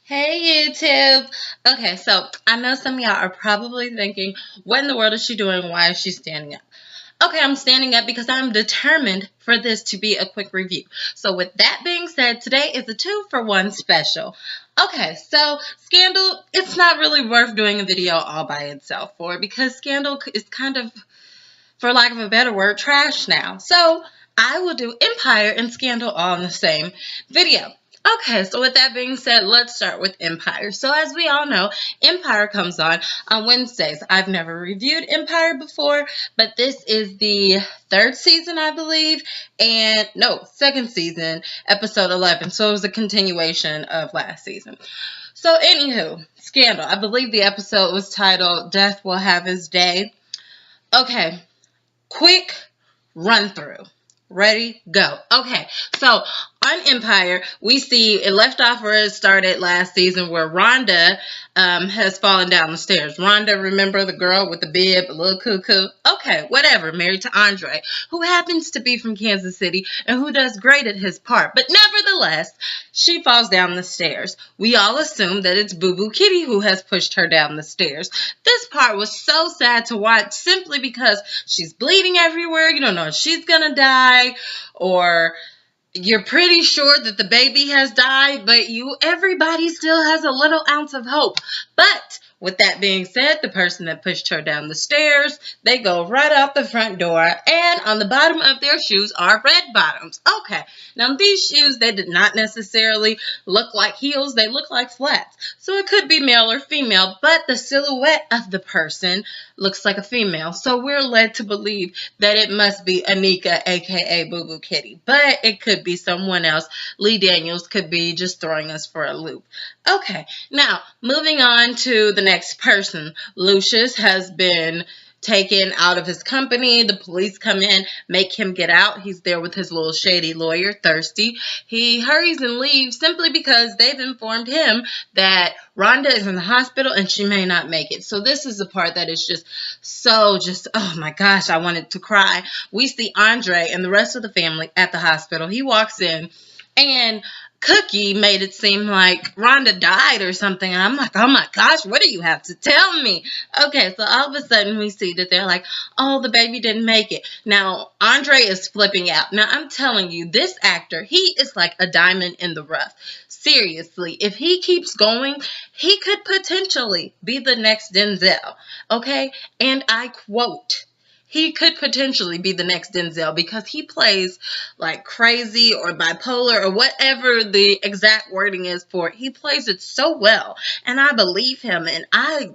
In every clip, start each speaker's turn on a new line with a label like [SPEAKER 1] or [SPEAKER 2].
[SPEAKER 1] Hey YouTube. Okay, so I know some of y'all are probably thinking, what in the world is she doing? Why is she standing up? Okay, I'm standing up because I'm determined for this to be a quick review. So with that being said, today is a 2-for-1 special. Okay, so Scandal, it's not really worth doing a video all by itself for because Scandal is kind of, for lack of a better word, trash now. So I will do Empire and Scandal all in the same video. Okay, so with that being said, let's start with Empire. So as we all know, Empire comes on Wednesdays. I've never reviewed Empire before, but this is the third season, I believe, and no, second season, episode 11. So it was a continuation of last season. So anywho, Scandal. I believe the episode was titled Death Will Have His Day. Okay, quick run through. Ready, go. Okay, so on Empire, we see it left off where it started last season, where Rhonda has fallen down the stairs. Rhonda, remember the girl with the bib, a little cuckoo? Okay, whatever, married to Andre, who happens to be from Kansas City and who does great at his part. But nevertheless, she falls down the stairs. We all assume that it's Boo Boo Kitty who has pushed her down the stairs. This part was so sad to watch simply because she's bleeding everywhere. You don't know if she's gonna die, or you're pretty sure that the baby has died, but everybody still has a little ounce of hope. But with that being said, the person that pushed her down the stairs, they go right out the front door, and on the bottom of their shoes are red bottoms. Okay, now these shoes, they did not necessarily look like heels, they look like flats. So it could be male or female, but the silhouette of the person looks like a female. So we're led to believe that it must be Anika, aka Boo Boo Kitty, but it could be someone else. Lee Daniels could be just throwing us for a loop. Okay, now moving on to the next person. Lucius has been taken out of his company. The police come in, make him get out. He's there with his little shady lawyer, Thirsty. He hurries and leaves simply because they've informed him that Rhonda is in the hospital and she may not make it. So this is the part that is oh my gosh, I wanted to cry. We see Andre and the rest of the family at the hospital. He walks in and Cookie made it seem like Rhonda died or something. And I'm like, oh my gosh, what do you have to tell me? Okay, so all of a sudden we see that they're like, oh, the baby didn't make it. Now, Andre is flipping out. Now, I'm telling you, this actor, he is like a diamond in the rough. Seriously, if he keeps going, he could potentially be the next Denzel. Okay, and I quote, he could potentially be the next Denzel because he plays like crazy or bipolar or whatever the exact wording is for it. He plays it so well, and I believe him, and I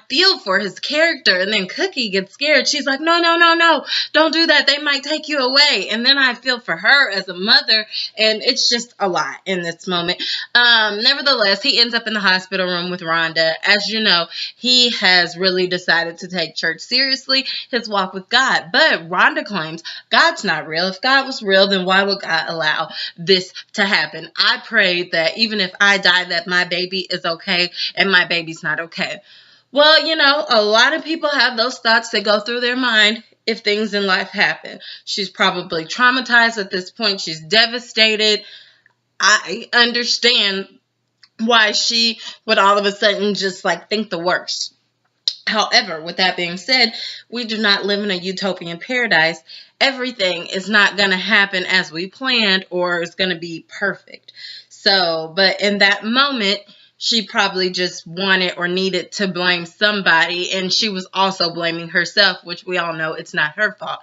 [SPEAKER 1] feel for his character. And then Cookie gets scared. She's like, no, no, no, no, don't do that. They might take you away. And then I feel for her as a mother, and it's just a lot in this moment. Nevertheless, he ends up in the hospital room with Rhonda. As you know, he has really decided to take church seriously, his walk with God. But Rhonda claims God's not real. If God was real, then why would God allow this to happen? I pray that even if I die, that my baby is okay and my baby's not okay. Well, you know, a lot of people have those thoughts that go through their mind if things in life happen. She's probably traumatized at this point. She's devastated. I understand why she would all of a sudden just like think the worst. However, with that being said, we do not live in a utopian paradise. Everything is not going to happen as we planned or is going to be perfect. So, but in that moment, she probably just wanted or needed to blame somebody, and she was also blaming herself, which we all know it's not her fault.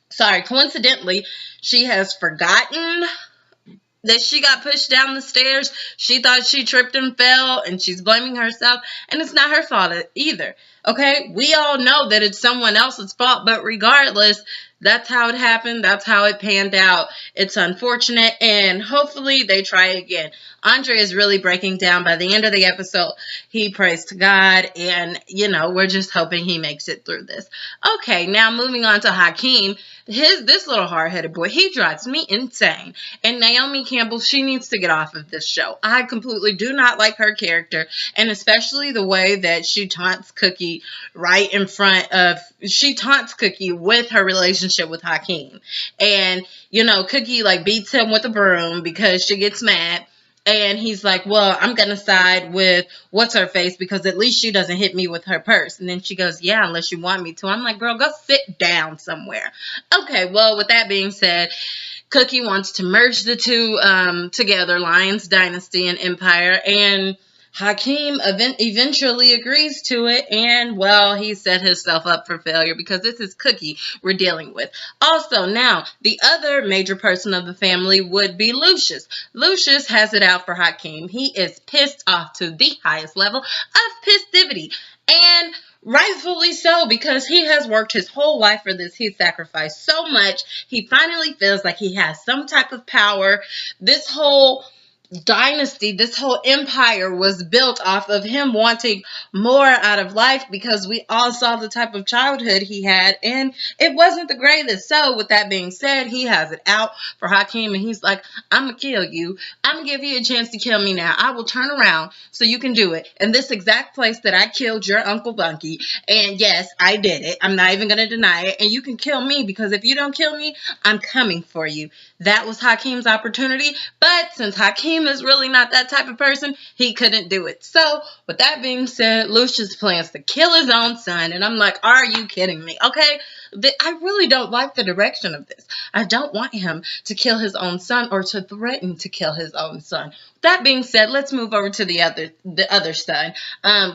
[SPEAKER 1] Sorry, coincidentally, she has forgotten that she got pushed down the stairs. She thought she tripped and fell, and she's blaming herself, and it's not her fault either. Okay, we all know that it's someone else's fault, but regardless, that's how it happened. That's how it panned out. It's unfortunate, and hopefully they try again. Andre is really breaking down. By the end of the episode, he prays to God, and, you know, we're just hoping he makes it through this. Okay, now moving on to Hakeem. This little hard-headed boy, he drives me insane. And Naomi Campbell, she needs to get off of this show. I completely do not like her character, and especially the way that she taunts Cookie right in front of, she taunts Cookie with her relationship with Hakeem. And, you know, Cookie like beats him with a broom because she gets mad. And he's like, well, I'm going to side with what's her face because at least she doesn't hit me with her purse. And then she goes, yeah, unless you want me to. I'm like, girl, go sit down somewhere. Okay, well, with that being said, Cookie wants to merge the two together, Lions Dynasty and Empire, and Hakeem eventually agrees to it, and, well, he set himself up for failure because this is Cookie we're dealing with. Also, now, the other major person of the family would be Lucius. Lucius has it out for Hakeem. He is pissed off to the highest level of pissivity, and rightfully so, because he has worked his whole life for this. He sacrificed so much. He finally feels like he has some type of power. This whole dynasty, this whole empire was built off of him wanting more out of life because we all saw the type of childhood he had and it wasn't the greatest. So with that being said, he has it out for Hakeem and he's like, I'm gonna kill you. I'm gonna give you a chance to kill me now. I will turn around so you can do it in this exact place that I killed your Uncle Bunky. And yes, I did it. I'm not even gonna deny it. And you can kill me because if you don't kill me, I'm coming for you. That was Hakeem's opportunity, but since Hakeem is really not that type of person, he couldn't do it. So, with that being said, Lucius plans to kill his own son, and I'm like, are you kidding me? Okay, I really don't like the direction of this. I don't want him to kill his own son or to threaten to kill his own son. That being said, let's move over to the other son.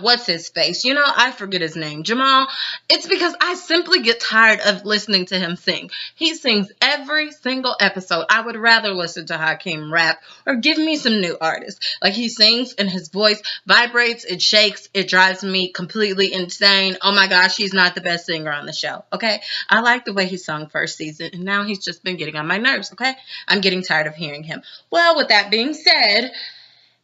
[SPEAKER 1] What's his face? You know, I forget his name. Jamal. It's because I simply get tired of listening to him sing. He sings every single episode. I would rather listen to Hakeem rap or give me some new artists. Like he sings and his voice vibrates, it shakes, it drives me completely insane. Oh my gosh, he's not the best singer on the show. Okay, I like the way he sung first season, and now he's just been getting on my nerves. Okay, I'm getting tired of hearing him. Well, with that being said,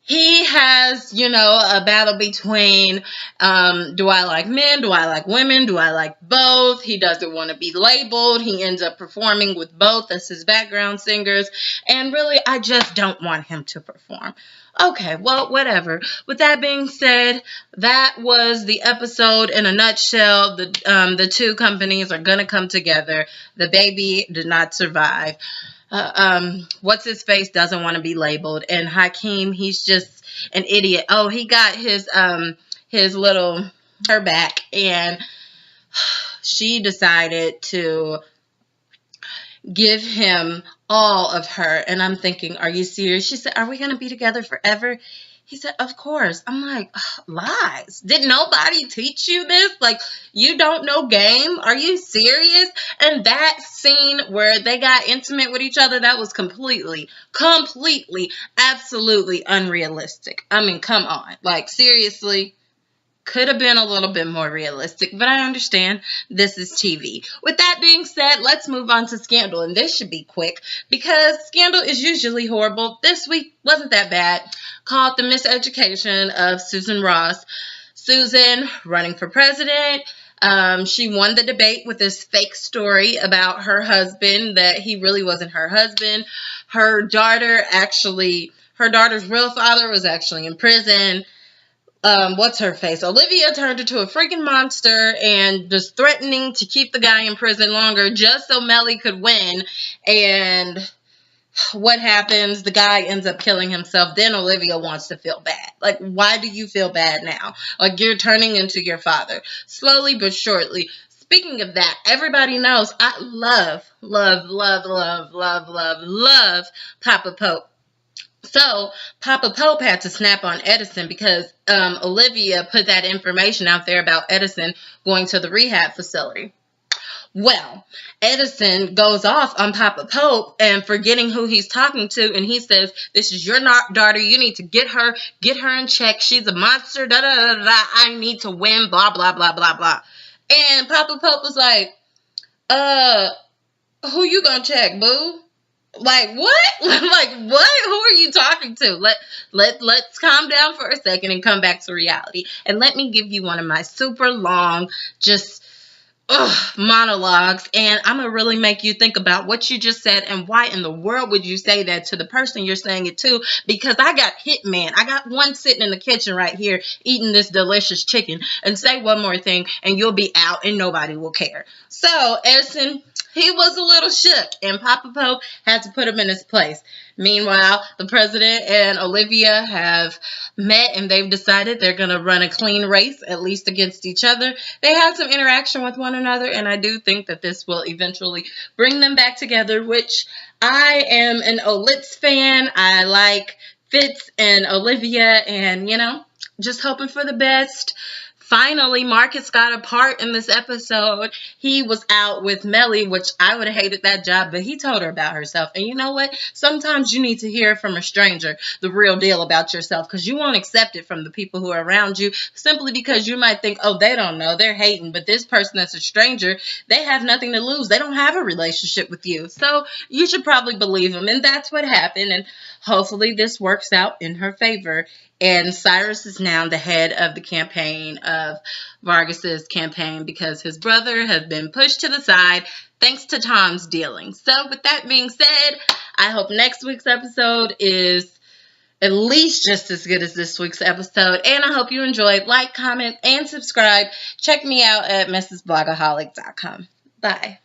[SPEAKER 1] he has, you know, a battle between do I like men, do I like women, do I like both? He doesn't want to be labeled. He ends up performing with both as his background singers. And really, I just don't want him to perform. Okay, well, whatever. With that being said, that was the episode in a nutshell. The two companies are going to come together. The baby did not survive. What's his face doesn't want to be labeled, and Hakeem, he's just an idiot. Oh, he got his little her back, and she decided to give him all of her. And I'm thinking, are you serious? She said, are we gonna be together forever? He said, of course. I'm like, lies. Did nobody teach you this? Like, you don't know game? Are you serious? And that scene where they got intimate with each other, that was completely, absolutely unrealistic. I mean, come on. Like, seriously. Could have been a little bit more realistic, but I understand this is TV. With that being said, let's move on to Scandal, and this should be quick because Scandal is usually horrible. This week wasn't that bad. Called The Miseducation of Susan Ross. Susan running for president. She won the debate with this fake story about her husband, that he really wasn't her husband. Her daughter's real father was actually in prison. What's her face? Olivia turned into a freaking monster and just threatening to keep the guy in prison longer just so Melly could win. And what happens? The guy ends up killing himself. Then Olivia wants to feel bad. Like, why do you feel bad now? Like, you're turning into your father. Slowly but surely. Speaking of that, everybody knows I love Papa Pope. So, Papa Pope had to snap on Edison because Olivia put that information out there about Edison going to the rehab facility. Well, Edison goes off on Papa Pope and forgetting who he's talking to, and he says, this is your daughter, you need to get her in check, she's a monster, da da da da, I need to win, blah, blah, blah, blah, blah. And Papa Pope was like, who you gonna check, boo? Like, what? Like, what? Who are you talking to? Let's calm down for a second and come back to reality. And let me give you one of my super long, just monologues. And I'm going to really make you think about what you just said and why in the world would you say that to the person you're saying it to? Because I got hitman. I got one sitting in the kitchen right here eating this delicious chicken. And say one more thing and you'll be out and nobody will care. So, Edison, he was a little shook, and Papa Pope had to put him in his place. Meanwhile, the president and Olivia have met, and they've decided they're going to run a clean race, at least against each other. They had some interaction with one another, and I do think that this will eventually bring them back together, which I am an Olitz fan. I like Fitz and Olivia, and, just hoping for the best. Finally, Marcus got a part in this episode. He was out with Melly, which I would have hated that job, but he told her about herself. And you know what? Sometimes you need to hear from a stranger the real deal about yourself, because you won't accept it from the people who are around you, simply because you might think, oh, they don't know, they're hating. But this person that's a stranger, they have nothing to lose. They don't have a relationship with you. So you should probably believe them. And that's what happened. And hopefully this works out in her favor. And Cyrus is now the head of the campaign, of Vargas's campaign, because his brother has been pushed to the side thanks to Tom's dealings. So with that being said, I hope next week's episode is at least just as good as this week's episode. And I hope you enjoyed. Like, comment, and subscribe. Check me out at mrsblogaholic.com. Bye.